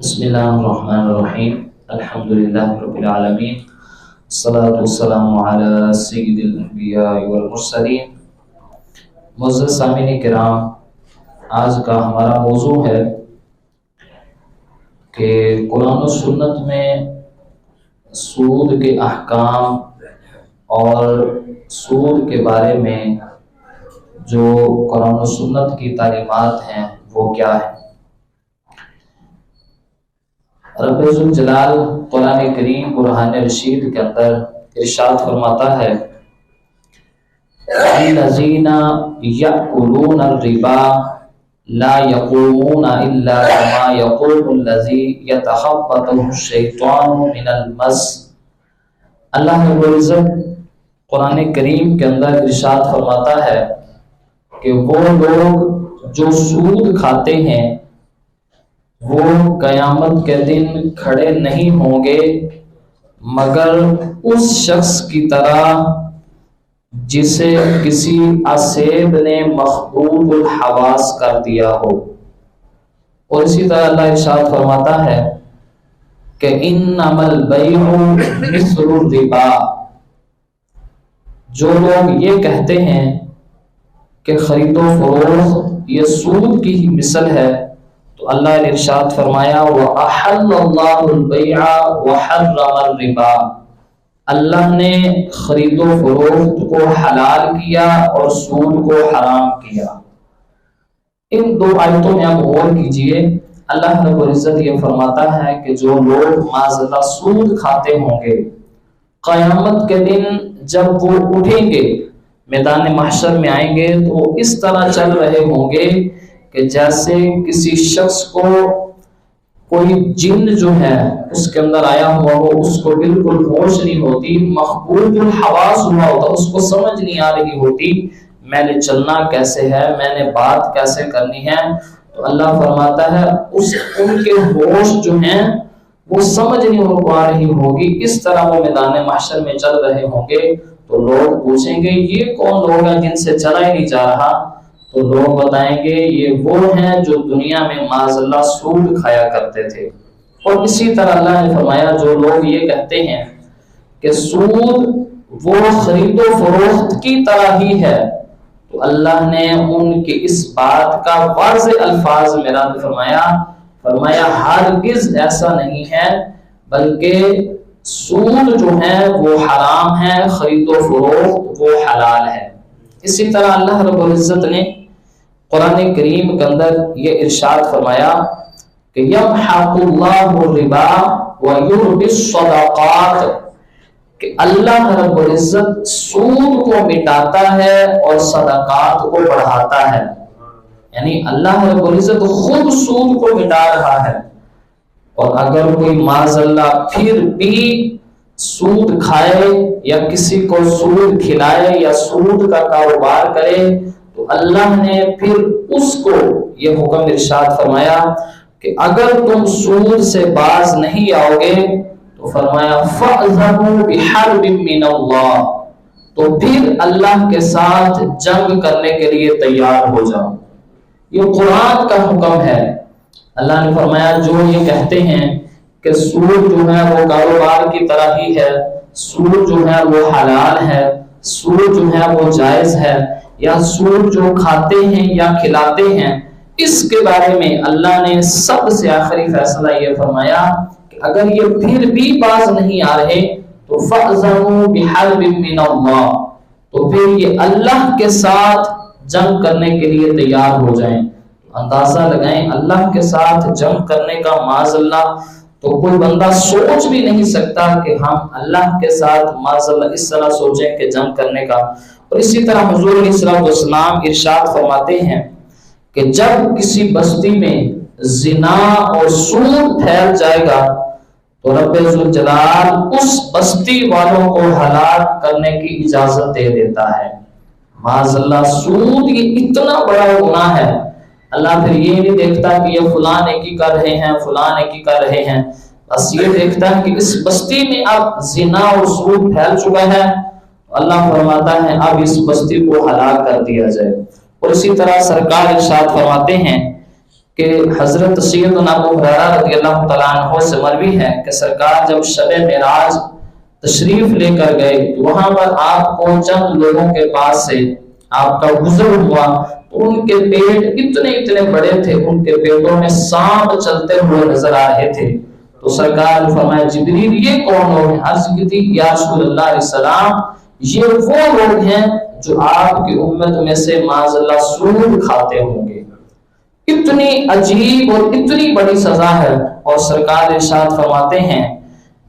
بسم اللہ الرحمن الرحیم الحمدللہ رب العالمین الصلاۃ والسلام علی سید الانبیاء والمرسلین۔ معزز سامعین کرام، آج کا ہمارا موضوع ہے کہ قرآن و سنت میں سود کے احکام اور سود کے بارے میں جو قرآن و سنت کی تعلیمات ہیں وہ کیا ہیں۔ رب ذوالجلال قرآن کریم برہان رشید کے اندر ارشاد فرماتا ہے الذین یأکلون الربا لا یقومون الا کما یقوم الذی یتخبطہ الشیطان من المس۔ اللہ رب العزت قرآن کریم کے اندر ارشاد فرماتا ہے کہ وہ لوگ جو سود کھاتے ہیں وہ قیامت کے دن کھڑے نہیں ہوں گے مگر اس شخص کی طرح جسے کسی اسیب نے مخبوط الحواس کر دیا ہو۔ اور اسی طرح اللہ ارشاد فرماتا ہے کہ انما البیع مثل الربا۔ جو لوگ یہ کہتے ہیں کہ خرید و فروخت یہ سود کی ہی مثل ہے، تو اللہ نے ارشاد فرمایا وَأَحَلَّ اللَّهُ الْبَيْعَ وَحَرَّمَ الرِّبَا۔ اللہ نے خرید و فروخت کو حلال کیا اور سود کو حرام کیا۔ ان دو آیتوں میں آپ غور کیجئے، اللہ رب العزت یہ فرماتا ہے کہ جو لوگ معاذ اللہ سود کھاتے ہوں گے، قیامت کے دن جب وہ اٹھیں گے میدان محشر میں آئیں گے تو اس طرح چل رہے ہوں گے کہ جیسے کسی شخص کو کوئی جن جو ہے اس کے اندر آیا ہوا ہو، اس کو بالکل ہوش نہیں ہوتی، مخبوط الحواس ہوا ہوتا، اس کو سمجھ نہیں آ رہی ہوتی میں نے چلنا کیسے ہے، میں نے بات کیسے کرنی ہے۔ تو اللہ فرماتا ہے ان کے ہوش جو ہیں وہ سمجھ نہیں ان کو آ رہی ہوگی، اس طرح وہ میدان محشر میں چل رہے ہوں گے۔ تو لوگ پوچھیں گے یہ کون لوگ ہیں جن سے چلا ہی نہیں جا رہا؟ تو لوگ بتائیں گے یہ وہ ہیں جو دنیا میں معاذ اللہ سود کھایا کرتے تھے۔ اور اسی طرح اللہ نے فرمایا جو لوگ یہ کہتے ہیں کہ سود وہ خرید و فروخت کی طرح ہی ہے، تو اللہ نے ان کے اس بات کا واضح الفاظ میں رد فرمایا ہرگز ایسا نہیں ہے، بلکہ سود جو ہے وہ حرام ہے، خرید و فروخت وہ حلال ہے۔ اسی طرح اللہ رب العزت نے قرآن کریم کے اندر یہ ارشاد فرمایا کہ یمحق اللہ الربا ویربی الصدقات، کہ اللہ رب العزت سود کو مٹاتا ہے اور صدقات کو بڑھاتا ہے۔ یعنی اللہ رب العزت خود سود کو مٹا رہا ہے، اور اگر کوئی معاذ اللہ پھر بھی سود کھائے یا کسی کو سود کھلائے یا سود کا کاروبار کرے تو اللہ نے پھر اس کو یہ حکم ارشاد فرمایا کہ اگر تم سود سے باز نہیں آؤ گے تو فرمایا فَأْذَنُوا بِحَرْبٍ مِّنَ اللَّهِ، تو پھر اللہ کے ساتھ جنگ کرنے کے لیے تیار ہو جاؤ۔ یہ قرآن کا حکم ہے۔ اللہ نے فرمایا جو یہ کہتے ہیں کہ سود جو ہے وہ کاروبار کی طرح ہی ہے، سود جو ہے وہ حلال ہے، سود جو ہے وہ جائز ہے، یا سود جو کھاتے ہیں یا کھلاتے ہیں، اس کے بارے میں اللہ نے سب سے آخری فیصلہ یہ فرمایا کہ اگر یہ پھر بھی باز نہیں آ رہے تو فَأْذَنُوا بِحَرْبٍ مِّنَ اللَّهِ، تو پھر یہ اللہ کے ساتھ جنگ کرنے کے لیے تیار ہو جائیں۔ اندازہ لگائیں اللہ کے ساتھ جنگ کرنے کا معاذ اللہ تو کوئی بندہ سوچ بھی نہیں سکتا کہ ہم اللہ کے ساتھ معاذ اللہ اس طرح سوچیں کہ جنگ کرنے کا۔ اور اسی طرح حضور علیہ الصلوۃ والسلام ارشاد فرماتے ہیں کہ جب کسی بستی میں زنا اور سود پھیل جائے گا تو رب ذوالجلال اس بستی والوں کو ہلاک کرنے کی اجازت دے دیتا ہے۔ معاذ اللہ سود یہ اتنا بڑا گناہ ہے، اللہ پھر یہ نہیں دیکھتا کہ یہ فلاں نیکی کر رہے ہیں فلاں نیکی کر رہے ہیں، بس یہ دیکھتا ہے کہ اس بستی میں اب زنا اور سود پھیل چکا ہے، اللہ فرماتا ہے اب اس بستی کو ہلاک کر دیا جائے۔ اور اسی طرح سرکار ارشاد فرماتے ہیں کہ حضرت سیدنا ابو ہریرہ رضی اللہ تعالیٰ عنہ سے مروی ہے کہ سرکار جب شب معراج تشریف لے کر گئے تو وہاں پر آپ کو چند لوگوں کے پاس سے آپ کا گزر ہوا تو ان کے پیٹ اتنے بڑے تھے، ان کے پیٹوں میں سانپ چلتے ہوئے نظر آ رہے تھے۔ تو سرکار نے فرمایا جبریل یہ کون لوگ ہیں؟ عرض کی تھی یا رسول اللہ علیہ السلام یہ وہ لوگ ہیں جو آپ کی امت میں سے معاذ اللہ سود کھاتے ہوں گے۔ اتنی عجیب اور اتنی بڑی سزا ہے، اور سرکار ارشاد فرماتے ہیں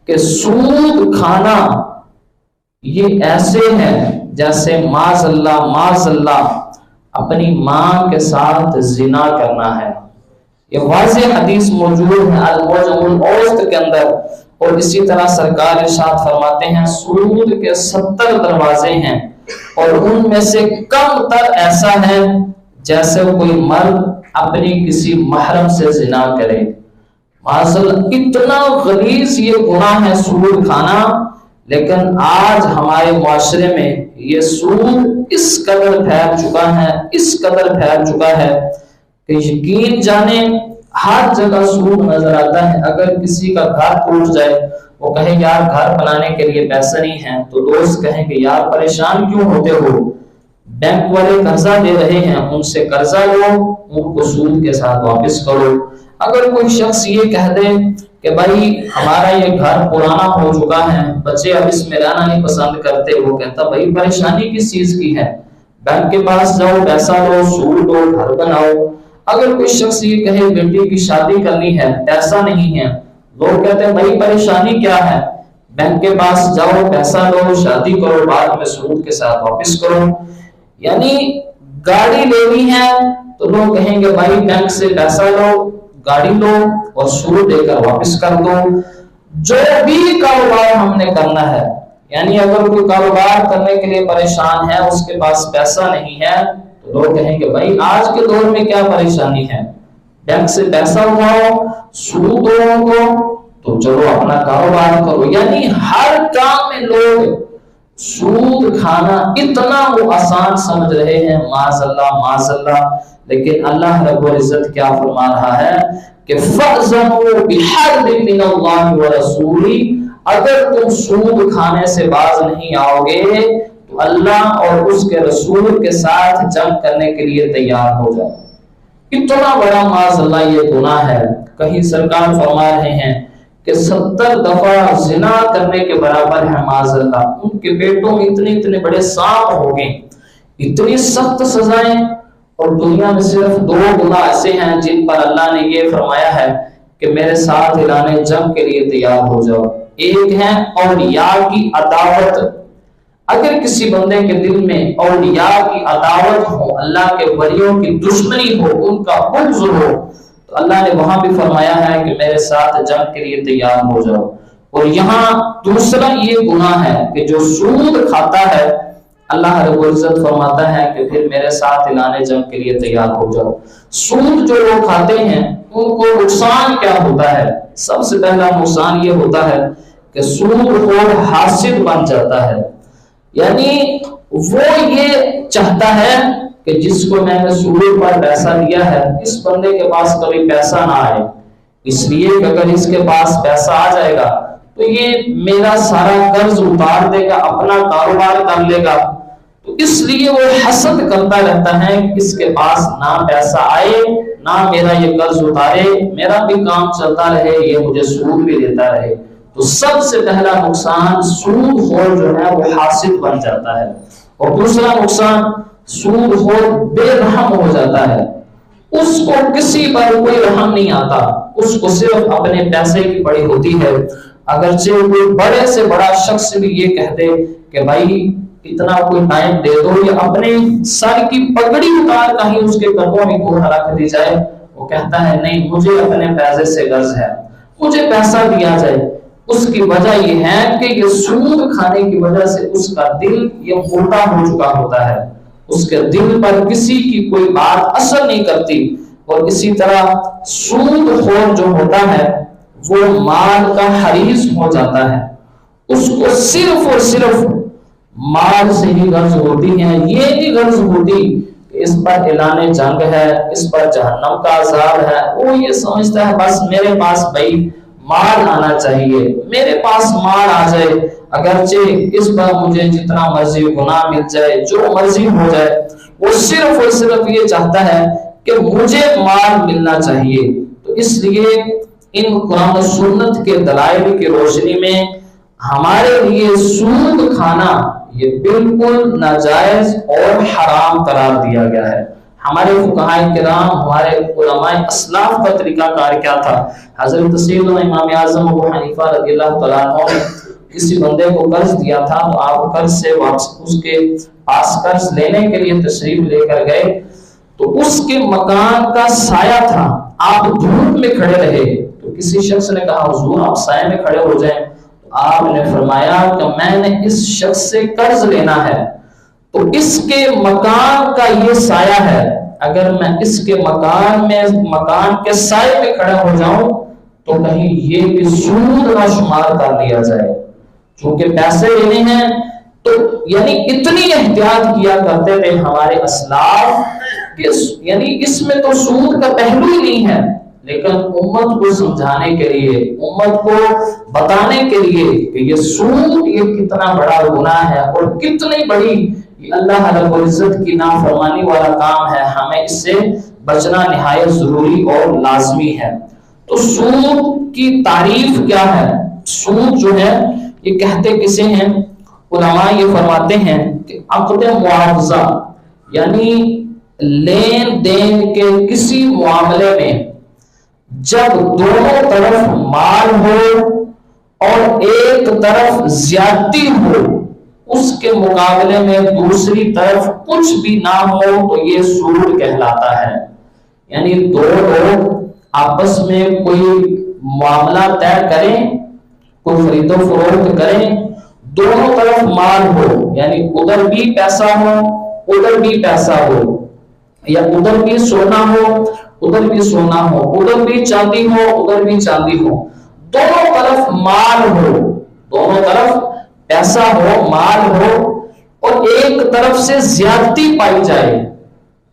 کہ سود کھانا یہ ایسے ہے جیسے معاذ اللہ اپنی ماں کے ساتھ زنا کرنا ہے۔ یہ واضح حدیث موجود ہے المعجم الاوسط کے اندر، اور اسی طرح سرکار ارشاد فرماتے ہیں سود کے 70 دروازے ہیں، اور ان میں سے کم تر ایسا ہے جیسے کوئی مرد اپنی کسی محرم سے زنا کرے۔ اتنا غلیظ یہ گناہ ہے سود کھانا، لیکن آج ہمارے معاشرے میں یہ سود اس قدر پھیل چکا ہے کہ یقین جانے ہر جگہ سود نظر آتا ہے۔ اگر کسی کا گھر ٹوٹ جائے، وہ کہے یار گھر بنانے کے لیے پیسے نہیں ہیں، تو دوست کہیں کہ یار پریشان کیوں ہوتے ہو، بینک والے قرضہ دے رہے ہیں، ان سے قرضہ لو، ان کو سود کے ساتھ واپس کرو۔ اگر کوئی شخص یہ کہہ دے کہ بھائی ہمارا یہ گھر پرانا ہو چکا ہے، بچے اب اس میں رہنا نہیں پسند کرتے، وہ کہتا بھائی پریشانی کس چیز کی ہے، بینک کے پاس جاؤ، پیسہ لو، سود لو، گھر بناؤ۔ اگر کوئی شخص یہ کہے بیٹی کی شادی کرنی ہے، پیسہ نہیں ہے، لوگ کہتے ہیں بھائی پریشانی کیا ہے، بینک کے پاس جاؤ، پیسہ لو، شادی کرو، بعد میں سود کے ساتھ واپس کرو۔ یعنی گاڑی لینی ہے تو لوگ کہیں گے بھائی بینک سے پیسہ لو، گاڑی لو اور سود دے کر واپس کر دو۔ جو بھی کاروبار ہم نے کرنا ہے، یعنی اگر کوئی کاروبار کرنے کے لیے پریشان ہے، اس کے پاس پیسہ نہیں ہے، تو لوگ کہیں گے بھائی آج کے دور میں کیا پریشانی ہے، بینک سے پیسہ اٹھاؤ، سود دو کو، تو چلو اپنا کاروبار کرو۔ یعنی ہر کام میں لوگ سود کھانا اتنا وہ آسان سمجھ رہے ہیں، معاذ اللہ۔ لیکن اللہ رب العزت کیا فرما رہا ہے کہ فَأْذَنُوا بِحَرْبٍ مِّنَ اللَّهِ وَرَسُولِهِ، اگر تم سود کھانے سے باز نہیں آؤ گے تو اللہ اور اس کے رسول کے ساتھ جنگ کرنے کے لیے تیار ہو جاؤ۔ اتنا بڑا معاذ اللہ یہ گناہ ہے۔ کہیں سرکار فرما رہے ہیں کہ 70 دفعہ زنا کرنے کے برابر ہے معاذ اللہ۔ ان کے پیٹوں میں اتنے بڑے سانپ ہو گئے، اتنی سخت سزائیں، اور دنیا میں صرف 2 گناہ ایسے ہیں جن پر اللہ نے یہ فرمایا ہے کہ میرے ساتھ اعلان جنگ کے لیے تیار ہو جاؤ۔ ایک ہے اولیاء کی عداوت۔ اگر کسی بندے کے دل میں اولیاء کی عداوت ہو، اللہ کے ولیوں کی دشمنی ہو، ان کا بغض ہو، تو اللہ نے وہاں بھی فرمایا ہے کہ میرے ساتھ جنگ کے لیے تیار ہو جاؤ۔ اور یہاں دوسرا یہ گناہ ہے کہ جو سود کھاتا ہے، اللہ رب العزت فرماتا ہے کہ پھر میرے ساتھ اعلان جنگ کے لیے تیار ہو جاؤ۔ سود جو لوگ کھاتے ہیں ان کو نقصان کیا ہوتا ہے؟ سب سے پہلا نقصان یہ ہوتا ہے کہ سود خور حاسد بن جاتا ہے۔ یعنی وہ یہ چاہتا ہے کہ جس کو میں نے سود پر پیسہ دیا ہے، اس بندے کے پاس کبھی پیسہ نہ آئے، اس لیے کہ اگر اس کے پاس پیسہ آ جائے گا تو یہ میرا سارا قرض اتار دے گا، اپنا کاروبار کر لے گا۔ تو اس لیے وہ حسد کرتا رہتا ہے کہ اس کے پاس نہ پیسہ آئے، نہ میرا یہ قرض اتارے، میرا بھی کام چلتا رہے، یہ مجھے سود بھی دیتا رہے۔ تو سب سے پہلا نقصان سود خور جو ہے وہ حاسد بن جاتا ہے۔ اور دوسرا نقصان سود خور بے رحم ہو جاتا ہے، اس کو کسی پر کوئی رحم نہیں آتا، اس کو صرف اپنے پیسے کی پڑی ہوتی ہے۔ اگرچہ کوئی بڑے سے بڑا شخص بھی یہ کہہ دے کہ بھائی اتنا کوئی ٹائم دے دو، یا اپنے سر کی پگڑی اتار کہیں اس کے قدموں میں کو رکھ دی جائے، وہ کہتا ہے نہیں مجھے اپنے پیسے سے غرض ہے، مجھے پیسہ دیا جائے۔ اس کی وجہ یہ ہے کہ یہ سود کھانے کی وجہ سے اس کا دل یہ موٹا ہو چکا ہوتا ہے، اس کے دل پر کسی کی کوئی بات اثر نہیں کرتی۔ اور اسی طرح سود خور جو ہوتا ہے وہ مال کا حریص ہو جاتا ہے، اس کو صرف اور صرف مال سے ہی غرض ہوتی ہے، یہ نہیں غرض ہوتی کہ اس پر اعلان جنگ ہے، اس پر جہنم کا عذاب ہے، وہ یہ سمجھتا ہے بس میرے پاس بھائی مال آنا چاہیے، میرے پاس مال آ جائے، اگرچہ اس پر مجھے جتنا مرضی گناہ مل جائے، جو مرضی ہو جائے، وہ صرف اور صرف یہ چاہتا ہے کہ مجھے مال ملنا چاہیے۔ تو اس لیے ان قرآن و سنت کے دلائل کی روشنی میں ہمارے لیے سود کھانا یہ بالکل ناجائز اور حرام قرار دیا گیا ہے۔ ہمارے فقہائے کرام، ہمارے علماء اسلاف کا طریقہ کار کیا تھا؟ حضرت سیدنا امام اعظم ابو حنیفہ رضی اللہ تعالیٰ عنہ نے کسی بندے کو قرض دیا تھا، تو آپ قرض سے واپس اس کے پاس قرض لینے کے لیے تشریف لے کر گئے، تو اس کے مکان کا سایہ تھا، آپ دھوپ میں کھڑے رہے، تو کسی شخص نے کہا حضور آپ سائے میں کھڑے ہو جائیں، تو آپ نے فرمایا کہ میں نے اس شخص سے قرض لینا ہے، تو اس کے مکان کا یہ سایہ ہے، اگر میں اس کے مکان کے سائے میں کھڑا ہو جاؤں تو کہیں یہ بھی سود نہ شمار کر لیا جائے، چونکہ پیسے لینے ہیں۔ تو یعنی اتنی احتیاط کیا کرتے تھے ہمارے اسلاف کہ یعنی اس میں تو سود کا پہلو ہی نہیں ہے، لیکن امت کو سمجھانے کے لیے، امت کو بتانے کے لیے کہ یہ سود یہ کتنا بڑا گناہ ہے اور کتنی بڑی اللہ رب العزت کی نافرمانی والا کام ہے، ہمیں اس سے بچنا نہایت ضروری اور لازمی ہے۔ تو سود کی تعریف کیا ہے؟ سود جو ہے یہ کہتے کسے ہیں؟ علماء یہ فرماتے ہیں کہ عقد معاوضہ، یعنی لین دین کے کسی معاملے میں جب دونوں طرف مال ہو اور ایک طرف زیادتی ہو، اس کے مقابلے میں دوسری طرف کچھ بھی نہ ہو تو یہ سود کہلاتا ہے۔ یعنی دو لوگ آپس میں کوئی معاملہ طے کریں، کوئی خرید و فروخت کریں، دونوں طرف مال ہو، یعنی ادھر بھی پیسہ ہو ادھر بھی پیسہ ہو، یا ادھر بھی سونا ہو ادھر بھی سونا ہو، ادھر بھی چاندی ہو ادھر بھی چاندی ہو، دونوں طرف مال ہو، دونوں طرف پیسہ ہو، مال ہو، اور ایک طرف سے زیادتی پائی جائے،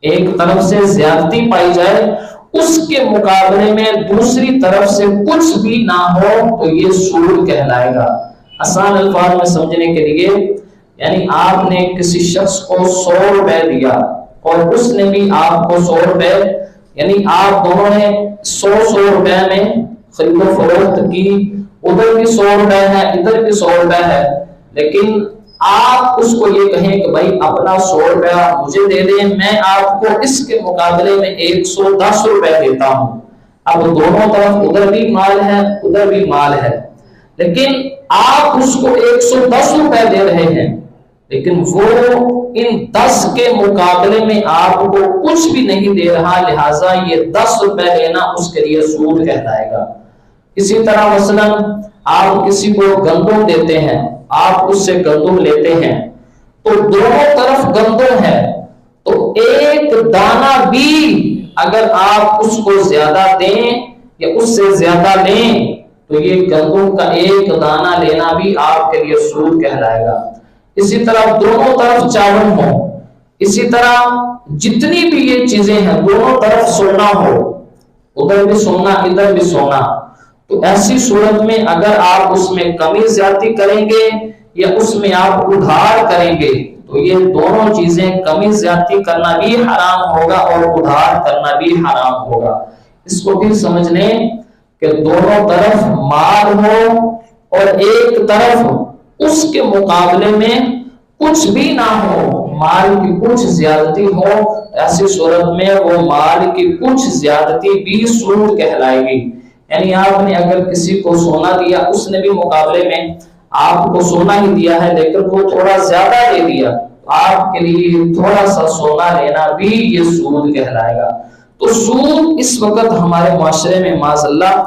ایک طرف سے زیادتی پائی جائے، اس کے مقابلے میں دوسری طرف سے کچھ بھی نہ ہو تو یہ سود کہلائے گا۔ آسان الفاظ میں سمجھنے کے لیے، یعنی آپ نے کسی شخص کو 100 روپے دیا اور اس نے بھی آپ کو 100 روپے، یعنی آپ دونوں نے 100 روپے میں خرید و فروخت کی، ادھر بھی 100 روپے ہے ادھر بھی 100 روپے ہے، لیکن آپ اس کو یہ کہیں کہ بھائی اپنا 100 روپیہ مجھے دے دیں، میں آپ کو اس کے مقابلے میں 110 روپے دیتا ہوں۔ اب دونوں طرف ادھر بھی مال ہے ادھر بھی مال ہے، لیکن آپ اس کو 110 روپے دے رہے ہیں، لیکن وہ ان 10 کے مقابلے میں آپ کو کچھ بھی نہیں دے رہا، لہٰذا یہ 10 روپے لینا اس کے لیے سود کہلائے گا۔ اسی طرح مثلا آپ کسی کو گندم دیتے ہیں، آپ اس سے گندم لیتے ہیں، تو دونوں طرف گندم ہے، تو ایک دانہ بھی اگر آپ اس کو زیادہ دیں یا اس سے زیادہ لیں تو یہ گندم کا ایک دانہ لینا بھی آپ کے لیے سود کہلائے گا۔ اسی طرح دونوں طرف چاول ہو، اسی طرح جتنی بھی یہ چیزیں ہیں دونوں طرف سونا ہو، ادھر بھی سونا ادھر بھی سونا، تو ایسی صورت میں اگر آپ اس میں کمی زیادتی کریں گے یا اس میں آپ ادھار کریں گے تو یہ دونوں چیزیں کمی زیادتی کرنا بھی حرام ہوگا اور ادھار کرنا بھی حرام ہوگا۔ اس کو بھی سمجھ لیں کہ دونوں طرف مال ہو اور ایک طرف اس کے مقابلے میں کچھ بھی نہ ہو، مال کی کچھ زیادتی ہو، ایسی صورت میں وہ مال کی کچھ زیادتی بھی سود کہلائے گی۔ یعنی آپ نے اگر کسی کو سونا دیا، اس نے بھی مقابلے میں آپ کو سونا ہی دیا ہے لیکن وہ تھوڑا زیادہ دے دیا، آپ کے لیے تھوڑا سا سونا لینا بھی یہ سود کہلائے گا۔ تو سود اس وقت ہمارے معاشرے میں معاذ اللہ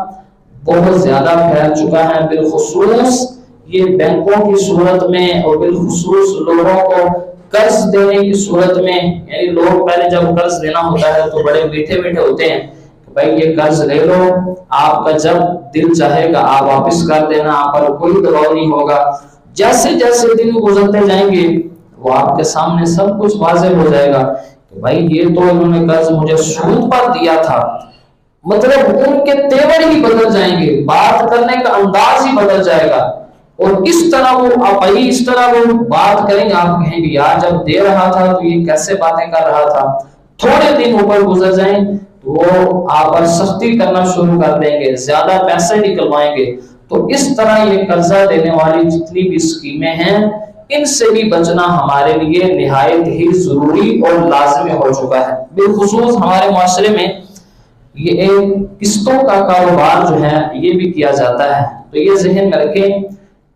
بہت زیادہ پھیل چکا ہے، بالخصوص یہ بینکوں کی صورت میں اور بالخصوص لوگوں کو قرض دینے کی صورت میں۔ یعنی لوگ پہلے جب قرض لینا ہوتا ہے تو بڑے میٹھے میٹھے ہوتے ہیں، بھائی یہ قرض لے لو، آپ کا جب دل چاہے گا آپ واپس کر دینا، آپ پر کوئی دباؤ نہیں ہوگا۔ جیسے جیسے دن گزرتے جائیں گے وہ آپ کے سامنے سب کچھ واضح ہو جائے گا کہ بھائی یہ تو انہوں نے قرض مجھے سود پر دیا تھا، مطلب ان کے تیور ہی بدل جائیں گے، بات کرنے کا انداز ہی بدل جائے گا، اور اس طرح وہ بات کریں گے، آپ کہیں گے یار جب دے رہا تھا تو یہ کیسے باتیں کر رہا تھا۔ تھوڑے دن اوپر گزر جائیں تو وہ آپ پر سختی کرنا شروع کر دیں گے، زیادہ پیسے نکلوائیں گے۔ تو اس طرح یہ قرضہ دینے والی جتنی بھی اسکیمیں ہیں، ان سے بھی بچنا ہمارے لیے نہایت ہی ضروری اور لازمی ہو چکا ہے۔ بالخصوص ہمارے معاشرے میں یہ ایک قسطوں کا کاروبار جو ہے یہ بھی کیا جاتا ہے، تو یہ ذہن میں رکھیں،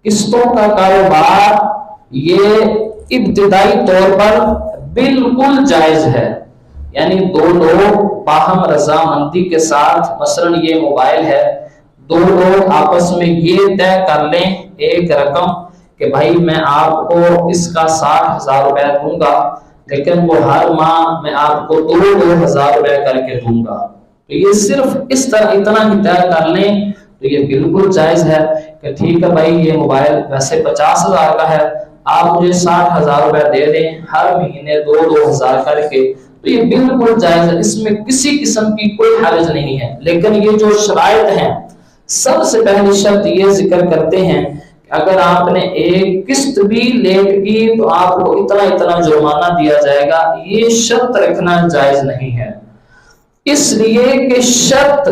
قسطوں کا کاروبار یہ ابتدائی طور پر بالکل جائز ہے، یعنی دو لوگ باہم رضامندی کے ساتھ، مثلا یہ موبائل ہے، دو لوگ آپس میں یہ طے کر لیں ایک رقم کہ بھائی میں آپ کو اس کا 60,000 روپے دوں گا، لیکن وہ ہر ماہ میں آپ کو 2,000 روپے کر کے دوں گا، تو یہ صرف اس طرح اتنا ہی طے کر لیں تو یہ بالکل جائز ہے کہ ٹھیک ہے بھائی یہ موبائل ویسے 50,000 کا ہے، آپ مجھے 60,000 روپے دے دیں ہر مہینے 2,000 کر کے، تو یہ بالکل جائز ہے، اس میں کسی قسم کی کوئی حرج نہیں ہے۔ لیکن یہ جو شرائط ہیں، سب سے پہلی شرط یہ ذکر کرتے ہیں کہ اگر آپ نے ایک قسط بھی لیٹ کی تو آپ کو اتنا جرمانہ دیا جائے گا، یہ شرط رکھنا جائز نہیں ہے، اس لیے کہ شرط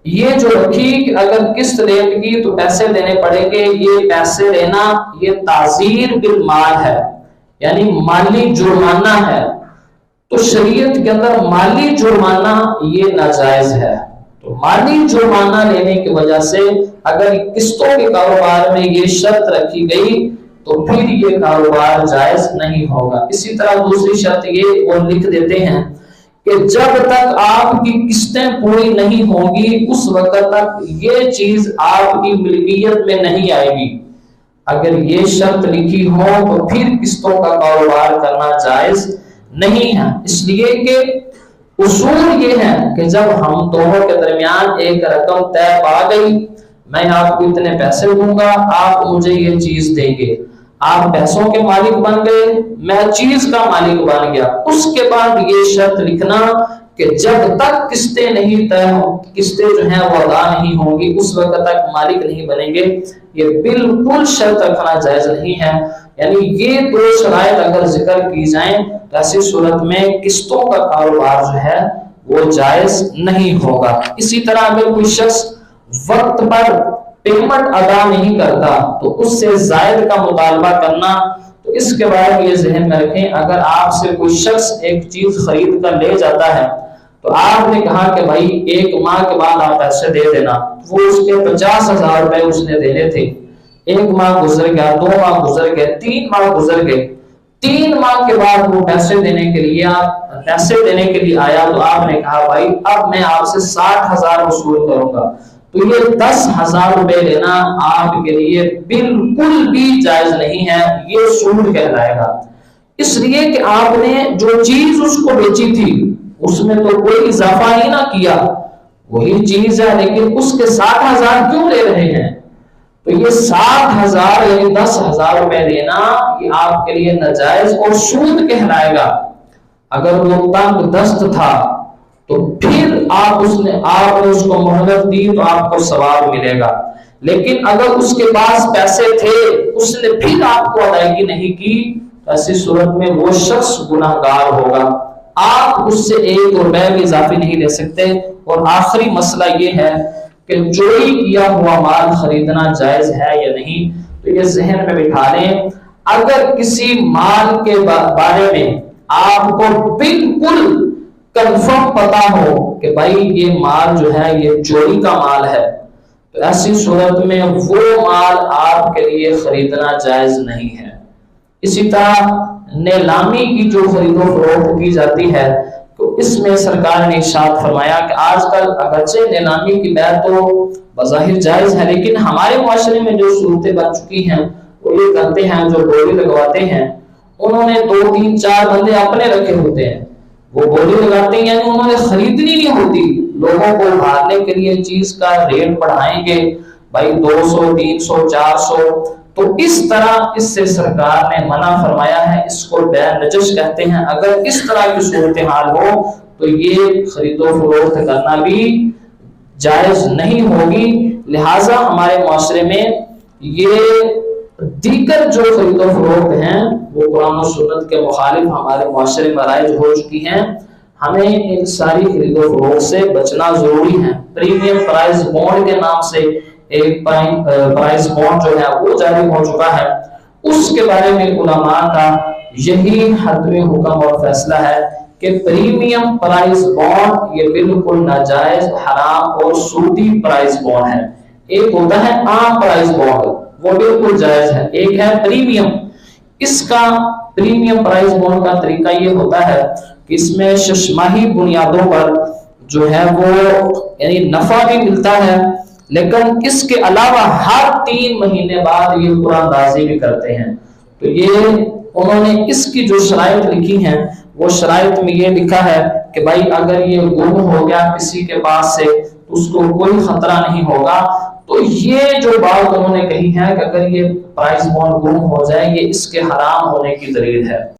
یہ جو رکھی کہ اگر قسط لیٹ کی تو پیسے دینے پڑیں گے، یہ پیسے لینا یہ تعزیر بالمال ہے، یعنی مالی جرمانہ ہے، تو شریعت کے اندر مالی جرمانہ یہ ناجائز ہے۔ تو مالی جرمانہ لینے کی وجہ سے اگر قسطوں کے کاروبار میں یہ شرط رکھی گئی تو پھر یہ کاروبار جائز نہیں ہوگا۔ اسی طرح دوسری شرط یہ وہ لکھ دیتے ہیں کہ جب تک آپ کی قسطیں پوری نہیں ہوں گی اس وقت تک یہ چیز آپ کی ملکیت میں نہیں آئے گی۔ اگر یہ شرط لکھی ہو تو پھر قسطوں کا کاروبار کرنا جائز نہیں ہے، اس لیے کہ اصول یہ ہے کہ جب ہم دونوں کے درمیان ایک رقم طے پا گئی، میں آپ کو اتنے پیسے دوں گا، آپ مجھے یہ چیز دیں گے، آپ پیسوں کے مالک بن گئے، میں چیز کا مالک بن گیا، اس کے بعد یہ شرط لکھنا کہ جب تک قسطیں نہیں طے ہوں، قسطیں جو ہیں وہ ادا نہیں ہوں گی اس وقت تک مالک نہیں بنیں گے، یہ بالکل شرط رکھنا جائز نہیں ہے۔ یعنی یہ دو شرائط اگر ذکر کی جائیں تو ایسی صورت میں قسطوں کا کاروبار جو ہے وہ جائز نہیں ہوگا۔ اسی طرح اگر کوئی شخص وقت پر پیمنٹ ادا نہیں کرتا تو اس سے زائد کا مطالبہ کرنا، تو اس کے بارے میں یہ ذہن میں رکھیں، اگر آپ سے کوئی شخص ایک چیز خرید کر لے جاتا ہے تو آپ نے کہا کہ بھائی 1 ماہ کے بعد آپ پیسے دے دینا، وہ اس کے 50,000 روپے اس نے دینے تھے، 1 ماہ گزر گیا، 2 ماہ گزر گئے، 3 ماہ گزر گئے، 3 ماہ کے بعد وہ پیسے دینے کے لیے آیا تو آپ نے کہا بھائی اب میں آپ سے 60,000 وصول کروں گا، تو یہ 10,000 روپے لینا آپ کے لیے بالکل بھی جائز نہیں ہے، یہ سود کہلائے گا، اس لیے کہ آپ نے جو چیز اس کو بیچی تھی اس میں تو کوئی اضافہ ہی نہ کیا، وہی چیز ہے، لیکن اس کے 60,000 کیوں لے رہے ہیں؟ تو یہ 60,000 یعنی 10,000 روپے دینا یہ آپ کے لیے ناجائز اور سود کہلائے گا۔ اگر وہ تنگ دست تھا تو پھر آپ نے اس کو مہلت دی تو آپ کو ثواب ملے گا، لیکن اگر اس کے پاس پیسے تھے اس نے پھر آپ کو ادائیگی نہیں کی تو ایسی صورت میں وہ شخص گناہگار ہوگا، آپ اس سے 1 روپے بھی اضافی نہیں لے سکتے۔ اور آخری مسئلہ یہ ہے کہ چوری کیا ہوا مال خریدنا جائز ہے یا نہیں، تو یہ ذہن میں بٹھا لیں، اگر کسی مال کے بارے میں آپ کو بالکل کنفرم پتا ہو کہ بھائی یہ مال جو ہے یہ چوری کا مال ہے، تو ایسی صورت میں وہ مال آپ کے لیے خریدنا جائز نہیں ہے۔ اسی طرح نیلامی کی جو خرید و فروخت کی جاتی ہے تو اس میں سرکار نے ارشاد فرمایا کہ آج کل اگرچہ نیلامی کی بیع تو بظاہر جائز ہے، لیکن ہمارے معاشرے میں جو صورتیں بن چکی ہیں وہ یہ کرتے ہیں، جو بولی لگواتے ہیں انہوں نے 2 3 4 بندے اپنے رکھے ہوتے ہیں، وہ بولی لگاتے ہیں، یعنی انہوں نے خریدنی نہیں ہوتی، لوگوں کو بھارنے کے لیے چیز کا ریٹ بڑھائیں گے، بھائی 200 300 400، تو اس طرح اس سے سرکار نے منع فرمایا ہے، اس کو بیع نجش کہتے ہیں۔ اگر اس طرح کی صورتحال ہو تو یہ خرید و فروخت کرنا بھی جائز نہیں ہوگی۔ لہٰذا ہمارے معاشرے میں یہ دیگر جو خرید و فروخت ہیں وہ قرآن و سنت کے مخالف ہمارے معاشرے میں رائج ہو چکی ہیں۔ ہمیں ان ساری خرید و فروخت سے بچنا ضروری ہے۔ پریمیم پرائز بونڈ کے نام سے ایک پرائز بونڈ جو ہے وہ جاری ہو چکا ہے، اس کے بارے میں علماء کا یہی حتمی حکم اور فیصلہ ہے کہ پریمیم پرائز بونڈ یہ بالکل ناجائز، حرام اور سودی پرائز بونڈ ہے۔ ایک ہوتا ہے عام پرائز بونڈ، وہ بالکل جائز ہے، ایک ہے پریمیم۔ اس کا پریمیم پرائز بونڈ کا طریقہ یہ ہوتا ہے کہ اس میں ششماہی بنیادوں پر جو ہے وہ یعنی نفع بھی ملتا ہے، لیکن اس کے علاوہ ہر 3 مہینے بعد یہ قرآن اندازی بھی کرتے ہیں۔ تو یہ انہوں نے اس کی جو شرائط لکھی ہیں وہ شرائط میں یہ لکھا ہے کہ بھائی اگر یہ گم ہو گیا کسی کے پاس سے تو اس کو کوئی خطرہ نہیں ہوگا۔ تو یہ جو بات انہوں نے کہی ہے کہ اگر یہ پرائز بونڈ گم ہو جائے یہ اس کے حرام ہونے کی دلیل ہے۔